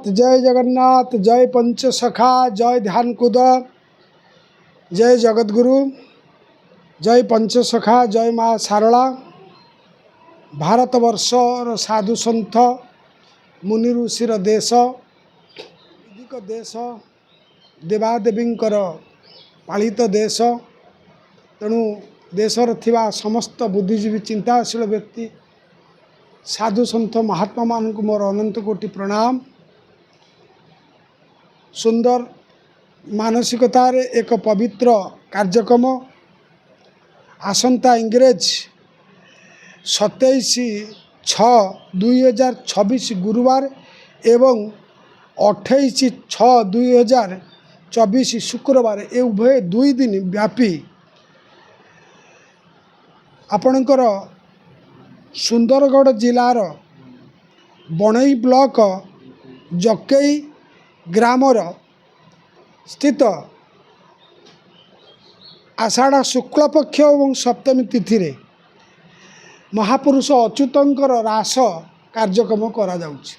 जय जगन्नाथ, जय पंचसखा, जय ध्यान कूद, जय जगद्गुरु, जय पंचसखा, जय माँ सारला। भारतवर्षर साधु सन्थ मुनि ऋषिर देश, वैदिक देश, देवादेवींकर पालित देश। तेणु देशर थिबा समस्त बुद्धिजीवी चिंताशील व्यक्ति साधु सन्थ महात्मा मानक मोर अनंत कोटि प्रणाम। सुंदर मानसिकतार एक पवित्र कार्यक्रम आसंता इंग्रेज 27/6/2026 गुरुवार एवं 28/6/2024 शुक्रवार ए उभय 2 दिन व्यापी आपणकर सुंदरगढ़ जिलार बणई ब्लॉक जकेई ग्रामर स्थित आषाढ़ शुक्ल पक्ष और सप्तमी तिथि रे महापुरुष अच्युतंकर रास कार्यक्रम करा जाउछि।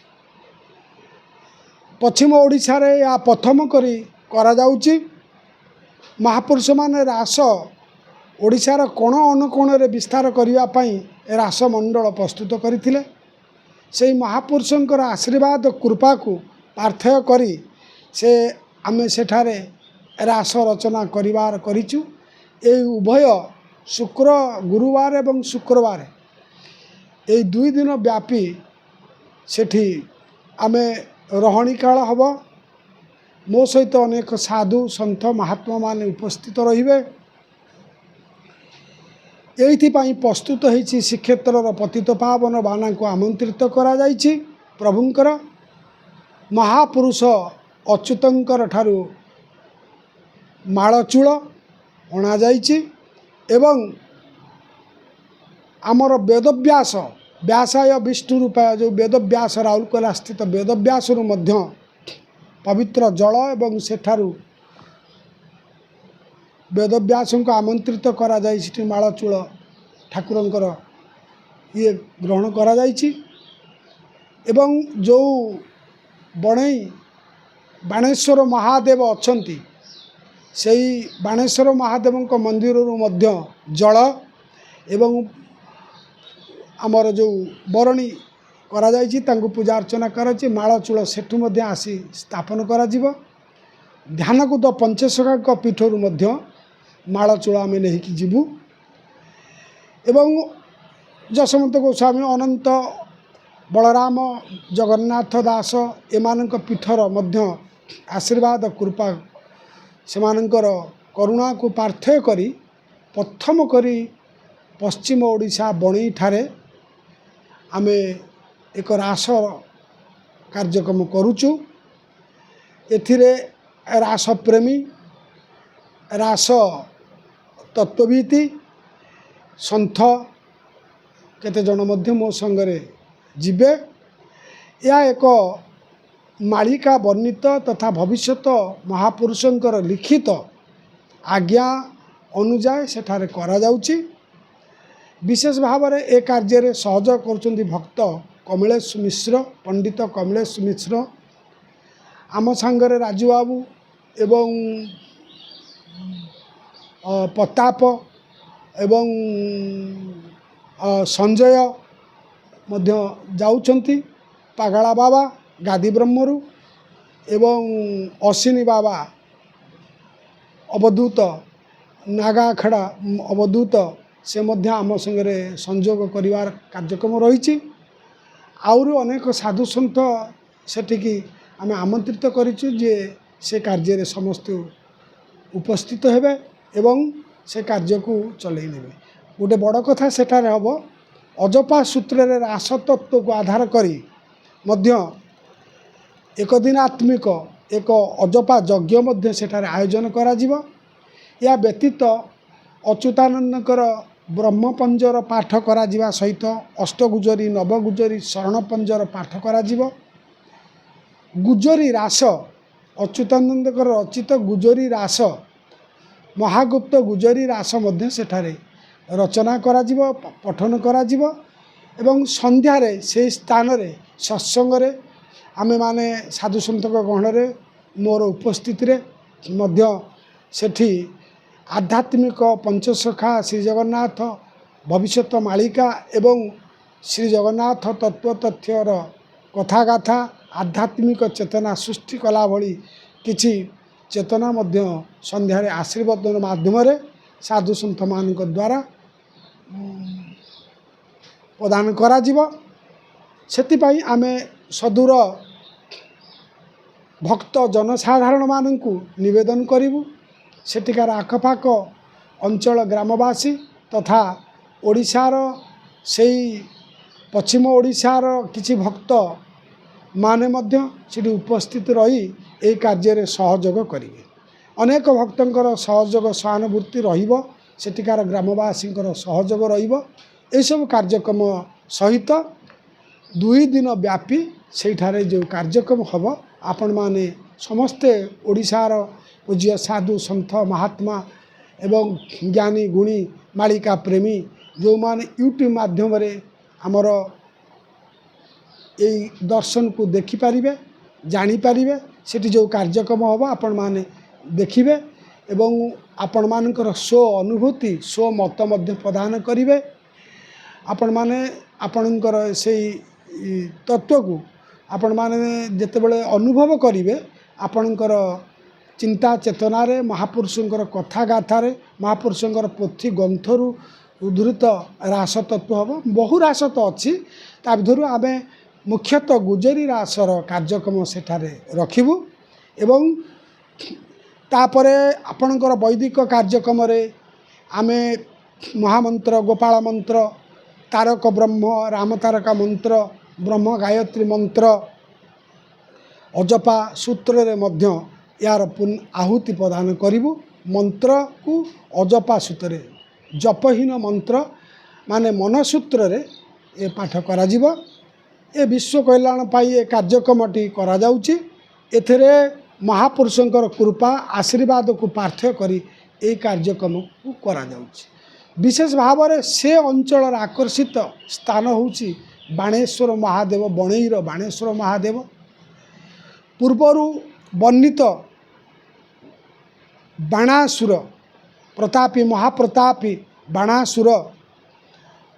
पश्चिम ओडिशा रे या प्रथम करी करा जाउछि। महापुरुष माने रास ओडिशार कोण अनुकोण रे विस्तार करिवा पई रास मंडल प्रस्तुत करथिले। से महापुरुषंकर आशीर्वाद कृपा को पार्थय करी से आमे सेठारे रास रचना करिवार करिचु। ए उभय शुक्र गुरुवार एवं शुक्रवार ए 2 दिन व्यापी सेठी आमे रहणी काल हब। मो सहित अनेक साधु सन्थ महात्मा माने उपस्थित रहिबे। एइथिपाई प्रस्तुत होइछि श्रीक्षेत्रर पतित पावन बाना को आमंत्रित करा जाइछि। प्रभुंकर महापुरुष अच्युतंकर ठारू माळचूल अणा जाइछि एवं आमर वेदव्यास व्यासाय विष्णु रूपाय जो वेदव्यास राउरकेला स्थित वेदव्यास मध्य पवित्र जल एवं सेठारू वेदव्यास को आमंत्रित करा जाइछि। माळचूल ठाकुरंकर ये ग्रहण करा जाइछि एवं जो बणई बाणेश्वर महादेव अछंती सेई बाणेश्वर महादेव मंदिर मध्य जल एवं आमर जो बरणी करा जाइछि तांको पूजा अर्चना कराछि। माळचूल सेठु मध्य आसी स्थापन करा जिवो। ध्यानकूद पंचसखा पीठर मध्य माळचूल आमे नेहिकी जिबु एवं जशवंत गोस्वामी अनंत बलराम जगन्नाथ दास एमानक पीठर मध्य आशीर्वाद कृपा सेमानकर करुणा को पार्थय करी प्रथम करी पश्चिम ओडिशा बणई ठारे आमे एक रास कार्यक्रम करुचु। एथिरे रास प्रेमी रास तत्ववीति सन्थ केते जन मध्य मो संगरे जिबे। या एक मालिका वर्णित तथा भविष्यत महापुरुषंकर लिखित आज्ञा अनुजाय सेठारे करा जाउछि। विशेष भाव में ए कार्य रे सहयोग करुछन्ति भक्त कमलेश मिश्र, पंडित कमलेश मिश्र, आम सांगरे राजू बाबू एवं प्रताप एवं संजय मध्य जाउछन्ति। पागला बाबा गादी ब्रह्मरु एवं अश्विनी बाबा अवधूत नागाखेड़ा अवधूत से मध्य आम संगे संयोग करिवार कार्यक्रम रही। आउर अनेक साधु सन्थ सेठिकी आमे आमंत्रित करिछु जे से कार्य रे समस्त उपस्थित हेबे एवं से कार्य को चलै नेबे। गोटे बड़ कथा सेठारे हबो। अजपा सूत्र रे रास तत्व को आधार करी मध्य एक दिनात्मिक एक अजपा यज्ञ मध्य सेठारे आयोजन करा जिवो। या व्यतीत अच्युतानंदकर ब्रह्मपंजर पाठ करा जिवा सहित अष्टगुजरी नवगुजरी शरणपंजर पाठ करा जिवो। गुजरी रास अच्युतानंदकर रचित गुजरी रास महागुप्त गुजरी रास मध्य सेठारे रचना करा जिवो, पठन करा जिवो एवं संध्यारे से स्थान रे सत्संग रे आमे माने साधुसंत गहण मोर उपस्थित सेठी आध्यात्मिक पंचसखा श्री जगन्नाथ भविष्यत मालिका एवं श्री जगन्नाथ तत्व तथ्यर कथागाथा आध्यात्मिक चेतना सृष्टि कला भली किछि चेतना मध्य संध्यारे आशीर्वाद माध्यम साधु सन्थ मान द्वारा प्रदान करा जीव सेतिपाई आमे सदूर भक्त जनसाधारण माननकु निवेदन करिवु सेटिकार आखपाख अंचल ग्रामवासी तथा ओडिशार सेई पश्चिम ओडिशार किछि भक्त माने मध्य सेठी उपस्थित रही ए कार्य सहयोग करिवे अनेक भक्तंकर सहयोग सहानुभूति रहिबो सेटिकार ग्रामवासींकर सहयोग रहिबो ए सब कार्यक्रम सहित 2 दिन व्यापी सेठारे जो कार्यक्रम हबो आपण माने समस्ते ओडिशार पूज्य साधु संत महात्मा एवं ज्ञानी गुणी मालिका प्रेमी जो माने यूट्यूब माध्यम रे हमर এই दर्शन को देखिपारे जानीपारे सेठी जो कार्यक्रम हम आपण माने देखिबे एवं आपण मानकर स्व अनुभूति स्व मत मध्य प्रदान करिवे आपण माने आपणकर से तत्व को आपण माने जेतेबेले अनुभव करिवे आपणकर चिंता चेतना रे महापुरुषंकर कथा गाथा रे महापुरुषंकर पोथी ग्रंथरु उद्धृत रास तत्व हम बहु रास तो अच्छी ता भितर आमे मुख्यतः गुजरी रासर कार्यक्रम सेठारे रखिबु एवं तापरे आपणकर वैदिक कार्यक्रम रे आमे महामंत्र गोपाल मंत्र तारक ब्रह्म राम तारका मंत्र ब्रह्म गायत्री मंत्र अजपा सूत्र रे मध्य यार आहुति प्रदान करिवु मंत्र को अजपा सूत्र जपहीन मंत्र माने मन सूत्र रे ए पाठ करा जीवो ए विश्व कल्याण पाई ए कार्यक्रमटी करा जाउची एथरे महापुरुषंकर कृपा आशीर्वाद को पार्थ्य करी ए कार्यक्रम को करा जाउची विशेष भाव रे से अंचल आकर्षित स्थान होउची बाणेश्वर महादेव बणईर बाणेश्वर महादेव पूर्वरु वर्णित बाणासुर प्रतापी महाप्रतापी बाणासुर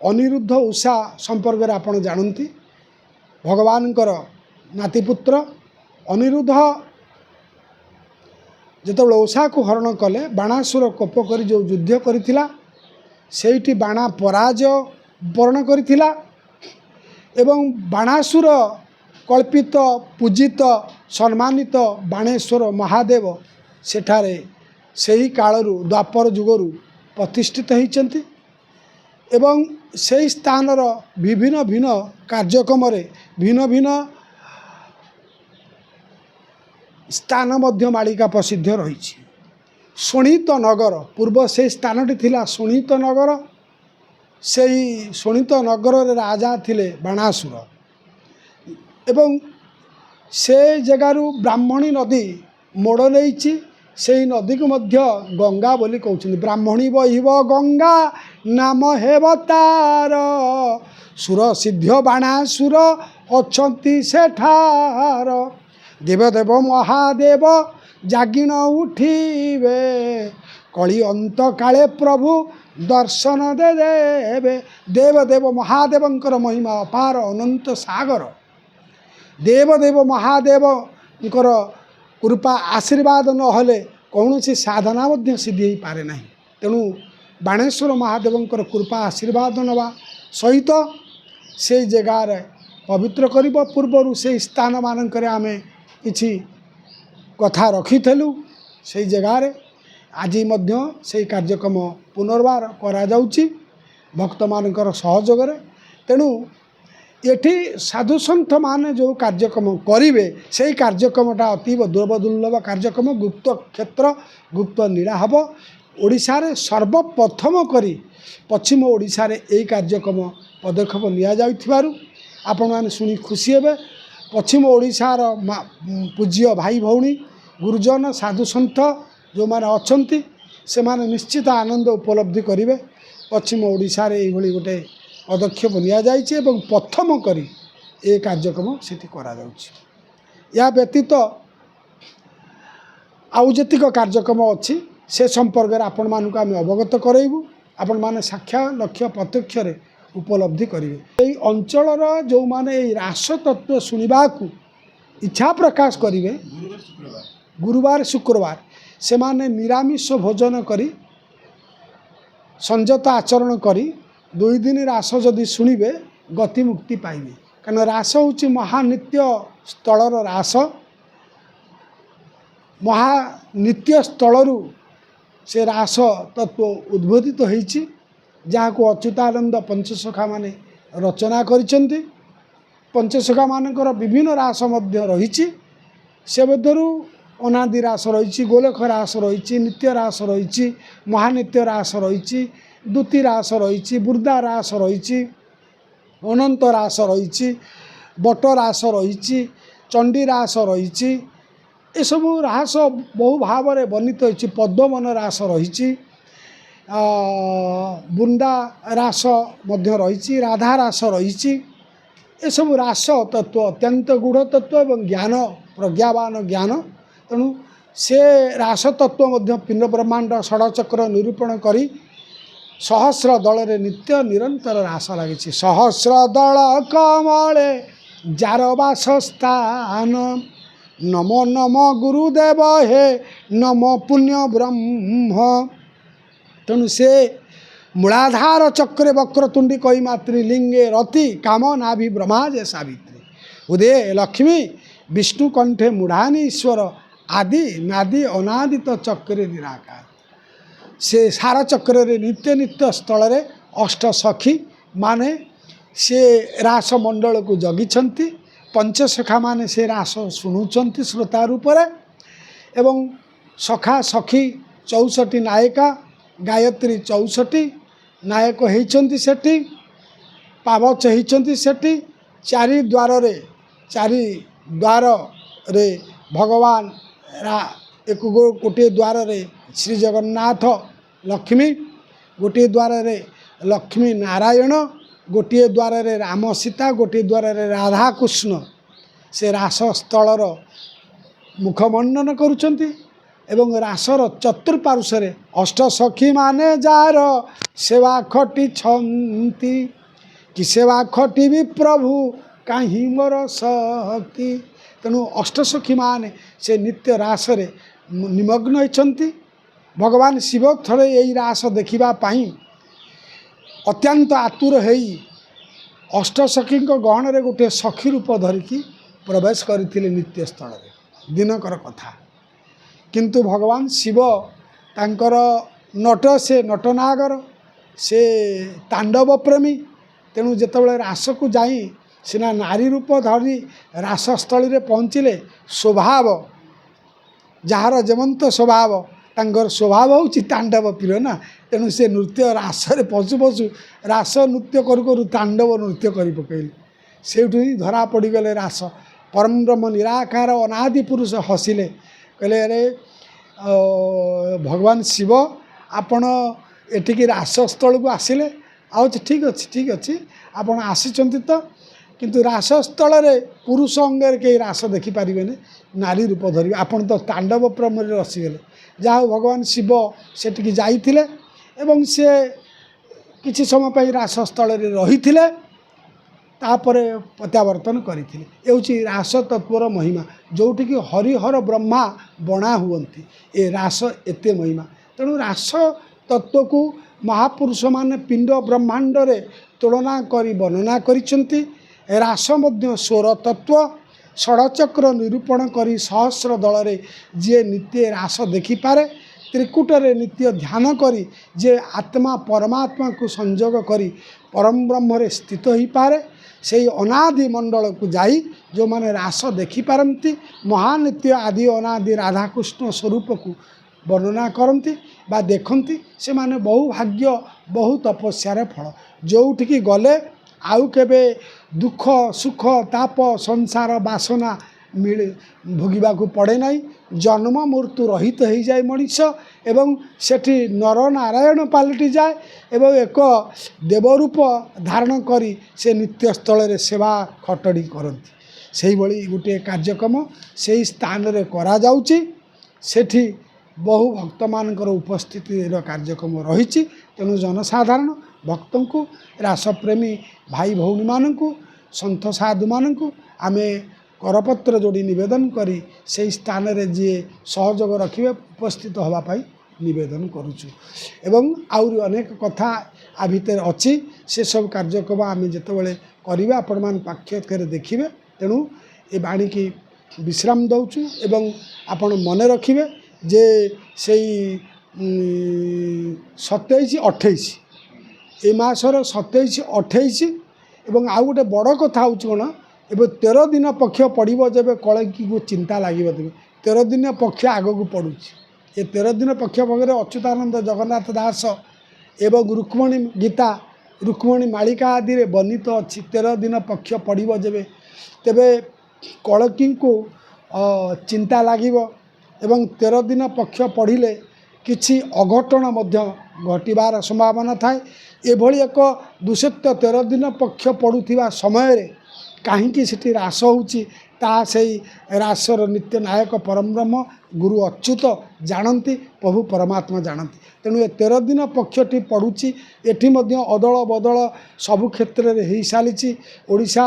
अनिरुद्ध उषा संपर्क रे आपण जानती भगवानकर नातीपुत्र अनिरुद्ध जेतबेले उषा को हरण कले बाणासुर कोप कर जो युद्ध करिथिला सेठी बाणा पराजय वर्ण करिथिला एवं बाणासुर कल्पित पूजित सम्मानित बाणेश्वर महादेव सेठारे सही कालरू द्वापर जुगरू प्रतिष्ठित होइचंती एवं से स्थानर विभिन्न भिन्न कार्यक्रम भिन्न भिन्न स्थान मध्य मालिका प्रसिद्ध रही शोणित नगर पूर्व से स्थानटी थिला शोणित नगर से शोणित नगर रे राजा थिले बाणासुर एवं से जगारू ब्राह्मणी नदी मोड़ नहीं से नदी को मध्य गंगा बोली कहते ब्राह्मणी बहिब गंगा नाम हेवतार सुर सिद्ध बाणासुर अच्छी सेठार देवदेव महादेव जागिण उठिबे कली अंत काले प्रभु दर्शन दे देवे देवदेव महादेवंकर महिमा अपार अनंत सागर देवदेव महादेवंकर कृपा आशीर्वाद नहले कौन सी साधना मध्य सिद्धि हो पारे ना तेणु बाणेश्वर महादेवंकर कृपा आशीर्वाद नवा सहित से जगार पवित्र करिब पूर्वर से स्थान मानकर आमे किछि कथा रखिथलु से जगार आज मध्य से कार्यक्रम पुनर्बार करा जाउची भक्त मानकर सहयोग तेणु एठी साधु सन्थ माने जो कार्यक्रम करिवे से कार्यक्रमटा अतीव दुर्लभ कार्यक्रम गुप्त क्षेत्र गुप्त नीड़ा हम ओडिशा रे सर्वप्रथम करी पश्चिम ओडिशा रे एई कार्यक्रम पदक्षेप लिया जाउथिबारु आपण माने सुनी खुशी हेबे पश्चिम ओडिशार पूज्य भाई भौणी गुरुजन साधु सन्थ जो माने अछंती से माने निश्चित आनंद उपलब्धि करिवे पश्चिम ओडिशा रे एई भली गोटे पदक्षेप लिया जाइए प्रथम करी ए कार्यक्रम सेठी करा जाउछि। या व्यतीत आउ जेतिक कार्यक्रम अच्छी से संपर्क में आपण मानक आम अवगत कराइबू आपण माने साक्षा लक्ष्य प्रत्यक्ष उपलब्धि करेंगे। ये अंचल जो माने रास तत्व शुणा इच्छा प्रकाश करेंगे गुरुवार शुक्रवार से माने निरामिष भोजन करी संयत आचरण करी 2 दिन रास जदि शुणे गति मुक्ति पाइबे। कारण रास हूँ महानित्य स्थलर रास महानित्य स्थलरू से रास तत्व उद्बोधित होइछि जहाँ को अच्युतानंद पंचसखा माने रचना करिसेंति। पंचसखा मानकर विभिन्न रास मध्य रहिछि से मध्यरु अनादि रास रहिछि गोलख रास रहिछि नित्य रास रहिछि महानित्य रास रहिछि द्युति रास रहिछि बुर्दा रास रहिछि अनंत रास रहिछि बट रास रहिछि चंडी रास रहिछि ए सबु रास बहु भाव में वर्णित होइछि। पद्मवन रास रहिछि बुंदा रास मध्य रहिछि राधा रास रहिछि ए सबु रास तत्व अत्यंत गूढ़ तत्व एवं ज्ञान प्रज्ञावान ज्ञान तेणु से रास तत्व मध्य पिंड ब्रह्मांड षड़चक्र निरूपण करी सहस्र दल रे नित्य निरंतर रास लगी। सहस्र दल कमले जार वासस्थान नमो नमो गुरुदेव हे नमो पुण्य ब्रह्म। तेणु से मूलाधार चक्रे वक्रतुंडी कई मातृ लिंगे रति काम नाभि ब्रह्मा जय सावित्री उदय लक्ष्मी विष्णु कंठे मूढ़ानी ईश्वर आदि नादि अनादित चक्रे निराकार। से सारा चक्र रे नित्य नित्य स्थल रे अष्ट सखी माने से रास मंडल को जगिछंती पंचसखा माने से रास शुणुचंती श्रोता रूप एवं सखा सखी 64 नायिका गायत्री 64 नायक होइचंती सेठी पावच होइचंती सेठी चारि द्वार रे भगवान एक गोटे द्वार रे श्री जगन्नाथ लक्ष्मी गोटे द्वार रे लक्ष्मी नारायण गोटे द्वार रे राम सीता गोटे द्वार रे राधा कृष्ण से रास स्थलर मुखमंडन करुचंती एवं रासर चतुर्पार्श्वे अष्ट सखी माने जार सेवा खटी छंती कि सेवा खटी भी प्रभु कहीं मोर सखी। तेणु अष्ट सखी माने से नित्य रास रे निमग्न होइछंती। भगवान शिव थरे यही रास देखिबा पाई अत्यंत आतुर होई अष्ट सखी गहन रे गोटे सखी रूप धरिकी प्रवेश करथिले नित्य स्थल रे दिनकर कथा। किंतु भगवान शिव तांकर नट से नटनागर से तांडव प्रेमी तेणु जेतेबेले रास को जाई सिना नारी रूप धरी रासस्थली रे पहुँचिले स्वभाव जार जमंत स्वभाव तांकर स्वभाव होची तांडव प्रिय ना। तेणु से नृत्य रास रे पशु पशु रास नृत्य करू करू तांडव नृत्य करी पकेले सेठू ही धरा पड़गले रास। परम ब्रह्म निराकार अनादि पुरुष हसिले कहले अरे भगवान शिव आपण एटिकी रासस्थल को आसिले आउछ ठीक अच्छी आपण आसीचंती तो किंतु रासस्थल रे पुरुष अंगे कई रास देखी पारिबेने नारी रूप धरिबे आपण तो तांडव प्रेम रे रसीगले। जहाँ भगवान शिव सेटिकी जाइथिले एवं से किछि समय पई रासस्थल रे रहिथिले तापरे प्रत्यावर्तन करथिले। एउची रास तत्वर महिमा जोटिकी हरिहर ब्रह्मा बणा हुअंती ए रास एते महिमा। तेणु रास तत्व को महापुरुष माने पिंड ब्रह्मांड रे तुलना करी वर्णना करिसेंती। रास मध्य स्वर तत्व षड़चक्र निरूपण करी सहस्र दल रे जे नित्य रास देखिपारे त्रिकुट रे नित्य ध्यान करी जे आत्मा परमात्मा को संजोग करी परम ब्रह्म रे स्थित ही पारे से अनादि मंडल को जाई जो माने रास देखी पारंती महानित्य आदि अनादि राधाकृष्ण स्वरूप को वर्णना करती बा देखती से माने बहु भाग्य बहु तपस्यार फल जोठिकी गले आउ केबे दुख सुख ताप संसार बासना मिले भोगिबा को पड़े नहीं। जन्म मृत्यु रहित हो जाए मनीष एवं सेठी नर नारायण पालटि जाए एवं एक देवरूप धारण करी से नित्य स्थल रे सेवा खटड़ी करती। ସେହିଭଳି ଗୋଟିଏ କାର୍ଯ୍ୟକ୍ରମ ସେହି ସ୍ଥାନରେ କରାଯାଉଛି। ସେଠି ବହୁ ଭକ୍ତମାନଙ୍କର ଉପସ୍ଥିତିର କାର୍ଯ୍ୟକ୍ରମ ରହିଛି। ତେଣୁ ଜନସାଧାରଣ ଭକ୍ତଙ୍କୁ, ରାସପ୍ରେମୀ ଭାଇ ଭଉଣୀମାନଙ୍କୁ, ସନ୍ଥ ସାଧୁମାନଙ୍କୁ ଆମେ କରପତ୍ର ଯୋଡ଼ି ନିବେଦନ କରି ସେହି ସ୍ଥାନରେ ଯିଏ ସହଯୋଗ ରଖିବେ ଉପସ୍ଥିତ ହେବା ପାଇଁ ନିବେଦନ କରୁଛୁ। ଏବଂ ଆହୁରି ଅନେକ କଥା ଆ ଭିତରେ ଅଛି। ସେସବୁ କାର୍ଯ୍ୟକ୍ରମ ଆମେ ଯେତେବେଳେ କରିବା ଆପଣମାନେ ପାକ୍ଷରେ ଦେଖିବେ। ତେଣୁ ଏ ବାଣୀକି ବିଶ୍ରାମ ଦେଉଛୁ ଏବଂ ଆପଣ ମନେ ରଖିବେ ଯେ ସେଇ 27, 28 ଏ ମାସର 27, 28 ଏବଂ ଆଉ ଗୋଟେ ବଡ଼ କଥା ହେଉଛି କ'ଣ, ଏବେ 13 ଦିନ ପକ୍ଷ ପଡ଼ିବ ଯେବେ କଳଙ୍କିକୁ ଚିନ୍ତା ଲାଗିବ ତେବେ 13 ଦିନ ପକ୍ଷ ଆଗକୁ ପଡ଼ୁଛି। ଏ 13 ଦିନ ପକ୍ଷ ଭାଗରେ ଅଚ୍ୟୁତାନନ୍ଦ ଜଗନ୍ନାଥ ଦାସ ଏବଂ ରୁକ୍ମଣୀ ଗୀତା, ରୁକ୍ମଣୀ ମାଳିକା ଆଦିରେ ବର୍ଣ୍ଣିତ ଅଛି। 13 ଦିନ ପକ୍ଷ ପଡ଼ିବ ଯେବେ ତେବେ କଳଙ୍କିଙ୍କୁ ଚିନ୍ତା ଲାଗିବ ଏବଂ 13 ଦିନ ପକ୍ଷ ପଡ଼ିଲେ କିଛି ଅଘଟଣ ମଧ୍ୟ ଘଟିବାର ସମ୍ଭାବନା ଥାଏ। ଏଭଳି ଏକ ଦୁଃସତ୍ୟ 13 ଦିନ ପକ୍ଷ ପଡ଼ୁଥିବା ସମୟରେ କାହିଁକି ସେଠି ରାସ ହେଉଛି ତାହା ସେଇ ରାସର ନିତ୍ୟ ନାୟକ ପରମବ୍ରହ୍ମ ଗୁରୁ ଅଚ୍ୟୁତ ଜାଣନ୍ତି, ପ୍ରଭୁ ପରମାତ୍ମା ଜାଣନ୍ତି। ତେଣୁ ଏ 13 ଦିନ ପକ୍ଷଟି ପଡ଼ୁଛି। ଏଠି ମଧ୍ୟ ଅଦଳ ବଦଳ ସବୁ କ୍ଷେତ୍ରରେ ହୋଇସାରିଛି। ଓଡ଼ିଶା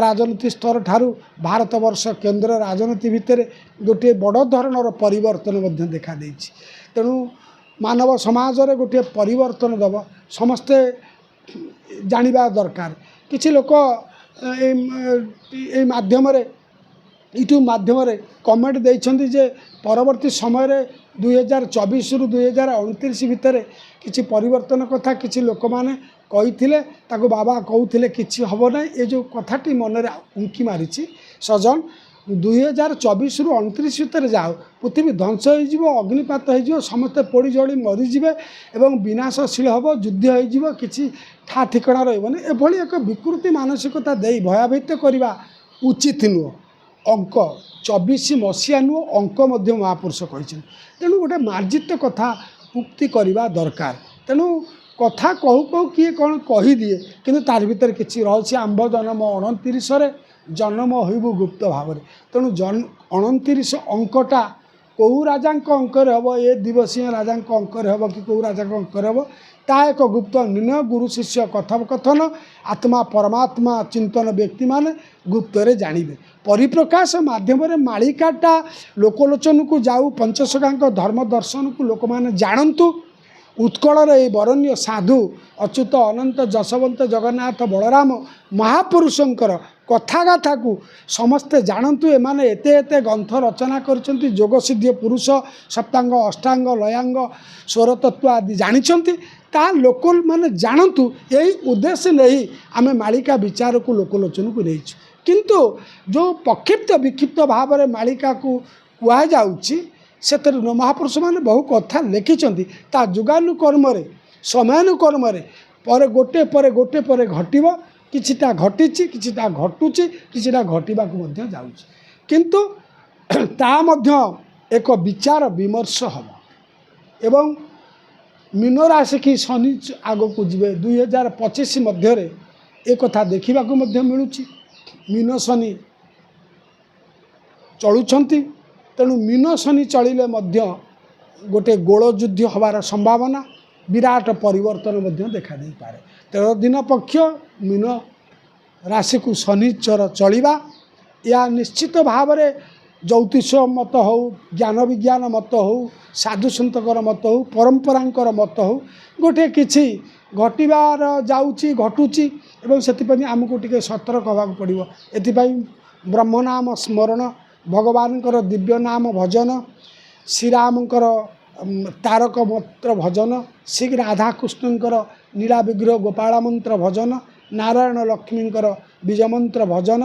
ରାଜନୀତି ସ୍ତର ଠାରୁ ଭାରତବର୍ଷ କେନ୍ଦ୍ର ରାଜନୀତି ଭିତରେ ଗୋଟିଏ ବଡ଼ ଧରଣର ପରିବର୍ତ୍ତନ ମଧ୍ୟ ଦେଖାଦେଇଛି। ତେଣୁ ମାନବ ସମାଜରେ ଗୋଟିଏ ପରିବର୍ତ୍ତନ ଦେବ ସମସ୍ତେ ଜାଣିବା ଦରକାର। କିଛି ଲୋକ এই ମାଧ୍ୟମରେ ୟୁଟ୍ୟୁବ୍ ମାଧ୍ୟମରେ କମେଣ୍ଟ ଦେଇଛନ୍ତି ଯେ ପରବର୍ତ୍ତୀ ସମୟରେ 2024ରୁ 2029 ଭିତରେ କିଛି ପରିବର୍ତ୍ତନ କଥା କିଛି ଲୋକମାନେ କହିଥିଲେ, ତାକୁ ବାବା କହୁଥିଲେ କିଛି ହେବ ନାହିଁ। ଏ ଯେଉଁ କଥାଟି ମନରେ ଉଙ୍କି ମାରିଛି ସଜନ, 2024ରୁ 29 ଭିତରେ ଯାଉ ପୃଥିବୀ ଧ୍ୱଂସ ହୋଇଯିବ, ଅଗ୍ନିପାତ ହୋଇଯିବ, ସମସ୍ତେ ପୋଡ଼ି ଜଳି ମରିଯିବେ ଏବଂ ବିନାଶଶୀଳ ହେବ, ଯୁଦ୍ଧ ହୋଇଯିବ, କିଛି ଠା ଠିକଣା ରହିବନି। ଏଭଳି ଏକ ବିକୃତି ମାନସିକତା ଦେଇ ଭୟଭୀତ କରିବା ଉଚିତ ନୁହଁ। ଅଙ୍କ 24 ମସିହା ନୁହଁ, ଅଙ୍କ ମଧ୍ୟ ମହାପୁରୁଷ କହିଛନ୍ତି। ତେଣୁ ଗୋଟେ ମାର୍ଜିତ କଥା ଉକ୍ତି କରିବା ଦରକାର। ତେଣୁ କଥା କହୁ କହୁ କିଏ କ'ଣ କହିଦିଏ, କିନ୍ତୁ ତାର ଭିତରେ କିଛି ରହିଛି। ଆମ୍ଭ ଜନ୍ମ 29ରେ ଜନ୍ମ ହୋଇବୁ ଗୁପ୍ତ ଭାବରେ। ତେଣୁ 29 ଅଙ୍କଟା କେଉଁ ରାଜାଙ୍କ ଅଙ୍କରେ ହେବ, ଏ ଦିବସୀୟ ରାଜାଙ୍କ ଅଙ୍କରେ ହେବ କି କେଉଁ ରାଜାଙ୍କ ଅଙ୍କରେ ହେବ, ତାହା ଏକ ଗୁପ୍ତ ନିର୍ଣ୍ଣୟ। ଗୁରୁ ଶିଷ୍ୟ କଥୋପକଥନ, ଆତ୍ମା ପରମାତ୍ମା ଚିନ୍ତନ ବ୍ୟକ୍ତିମାନେ ଗୁପ୍ତରେ ଜାଣିବେ। ପରିପ୍ରକାଶ ମାଧ୍ୟମରେ ମାଳିକାଟା ଲୋକଲୋଚନକୁ ଯାଉ, ପଞ୍ଚସଖାଙ୍କ ଧର୍ମ ଦର୍ଶନକୁ ଲୋକମାନେ ଜାଣନ୍ତୁ। ଉତ୍କଳର ଏହି ବରଣ୍ୟ ସାଧୁ ଅଚ୍ୟୁତ ଅନନ୍ତ ଯଶବନ୍ତ ଜଗନ୍ନାଥ ବଳରାମ ମହାପୁରୁଷଙ୍କର କଥାଗାଥାକୁ ସମସ୍ତେ ଜାଣନ୍ତୁ। ଏମାନେ ଏତେ ଏତେ ଗ୍ରନ୍ଥ ରଚନା କରିଛନ୍ତି, ଯୋଗସିଦ୍ଧ ପୁରୁଷ, ସପ୍ତାଙ୍ଗ, ଅଷ୍ଟାଙ୍ଗ, ଲୟାଙ୍ଗ, ସ୍ୱରତତ୍ତ୍ୱ ଆଦି ଜାଣିଛନ୍ତି। ତାହା ଲୋକମାନେ ଜାଣନ୍ତୁ। ଏହି ଉଦ୍ଦେଶ୍ୟ ନେଇ ଆମେ ମାଳିକା ବିଚାରକୁ ଲୋକଲୋଚନକୁ ନେଇଛୁ। କିନ୍ତୁ ଯେଉଁ ପ୍ରକ୍ଷିପ୍ତ ବିକ୍ଷିପ୍ତ ଭାବରେ ମାଳିକାକୁ କୁହାଯାଉଛି ସେଥିରେ ମହାପୁରୁଷମାନେ ବହୁ କଥା ଲେଖିଛନ୍ତି। ତା ଯୁଗାନୁକର୍ମରେ, ସମୟାନୁକର୍ମରେ ଗୋଟେ ପରେ ଘଟିବ। କିଛିଟା ଘଟିଛି, କିଛିଟା ଘଟୁଛି, କିଛିଟା ଘଟିବାକୁ ମଧ୍ୟ ଯାଉଛି। କିନ୍ତୁ ତା ମଧ୍ୟ ଏକ ବିଚାର ବିମର୍ଶ ହେବ। ଏବଂ ମୀନ ରାଶିକି ଶନି ଆଗକୁ ଯିବେ 2025 ମଧ୍ୟରେ ଏ କଥା ଦେଖିବାକୁ ମଧ୍ୟ ମିଳୁଛି। ମୀନ ଶନି ଚଳୁଛନ୍ତି। ତେଣୁ ମୀନ ଶନି ଚଳିଲେ ମଧ୍ୟ ଗୋଟେ ଗୋଳ ଯୁଦ୍ଧ ହେବାର ସମ୍ଭାବନା, ବିରାଟ ପରିବର୍ତ୍ତନ ମଧ୍ୟ ଦେଖାଦେଇପାରେ। 13 ଦିନ ପକ୍ଷ ମୀନ ରାଶିକୁ ଶନିଚର ଚଳିବା, ଏହା ନିଶ୍ଚିତ ଭାବରେ ଜ୍ୟୋତିଷ ମତ ହେଉ, ଜ୍ଞାନ ବିଜ୍ଞାନ ମତ ହେଉ, ସାଧୁସନ୍ତଙ୍କର ମତ ହେଉ, ପରମ୍ପରାଙ୍କର ମତ ହେଉ, ଗୋଟିଏ କିଛି ଘଟିବାର ଯାଉଛି, ଘଟୁଛି ଏବଂ ସେଥିପାଇଁ ଆମକୁ ଟିକେ ସତର୍କ ହେବାକୁ ପଡ଼ିବ। ଏଥିପାଇଁ ବ୍ରହ୍ମନାମ ସ୍ମରଣ, ଭଗବାନଙ୍କର ଦିବ୍ୟ ନାମ ଭଜନ, ଶ୍ରୀରାମଙ୍କର ତାରକ ମନ୍ତ୍ର ଭଜନ, ଶ୍ରୀ ରାଧାକୃଷ୍ଣଙ୍କର ନୀଳା ବିଗ୍ରହ ଗୋପାଳ ମନ୍ତ୍ର ଭଜନ, ନାରାୟଣ ଲକ୍ଷ୍ମୀଙ୍କର ବୀଜମନ୍ତ୍ର ଭଜନ,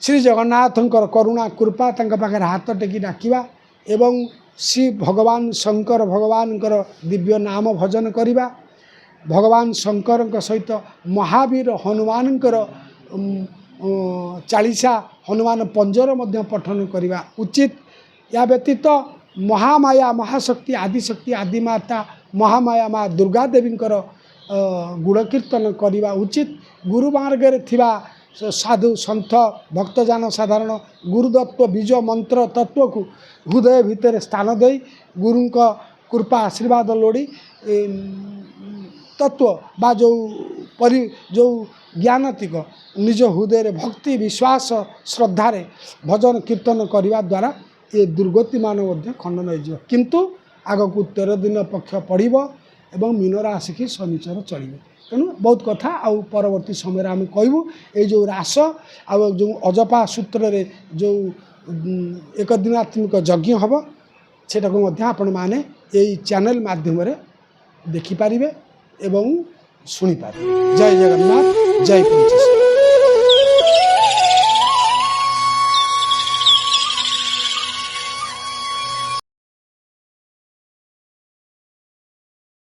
ଶ୍ରୀ ଜଗନ୍ନାଥଙ୍କର କରୁଣା କୃପା, ତାଙ୍କ ପାଖରେ ହାତ ଟେକି ଡାକିବା ଏବଂ ଶ୍ରୀ ଭଗବାନ ଶଙ୍କର ଭଗବାନଙ୍କର ଦିବ୍ୟ ନାମ ଭଜନ କରିବା। ଭଗବାନ ଶଙ୍କରଙ୍କ ସହିତ ମହାବୀର ହନୁମାନଙ୍କର ଚାଳିଶା ହନୁମାନ ପଞ୍ଜର ମଧ୍ୟ ପଠନ କରିବା ଉଚିତ। ଏହା ବ୍ୟତୀତ ମହାମାୟା ମହାଶକ୍ତି ଆଦିଶକ୍ତି ଆଦିମାତା ମହାମାୟା ମା ଦୁର୍ଗା ଦେବୀଙ୍କର ଗୁଣକୀର୍ତ୍ତନ କରିବା ଉଚିତ। ଗୁରୁ ମାର୍ଗରେ ଥିବା साधु सन्थ भक्तजन साधारण गुरुदत्त बीज मंत्र तत्व को हृदय भितर स्थान दे गुरु कृपा आशीर्वाद लोड़ी तत्व बा जो ज्ञानतिक निज हृदय भक्ति विश्वास श्रद्धार भजन कीर्तन करने द्वारा ये दुर्गति मान खंडन हो किंतु आग को 13 दिन पक्ष पड़ब एवं मीन राशि की शनिचर चलिए तेणु बहुत कथा आउ परवर्ती समय आम कहूँ ये जो रास आउ जो अजपा सूत्र रे जो एक दिनात्मक यज्ञ हम सेटा को आपण मैंने यही चैनल माध्यम देखिपारे एवं शुणिपारे। जय जगन्नाथ जय पंचेश्वर।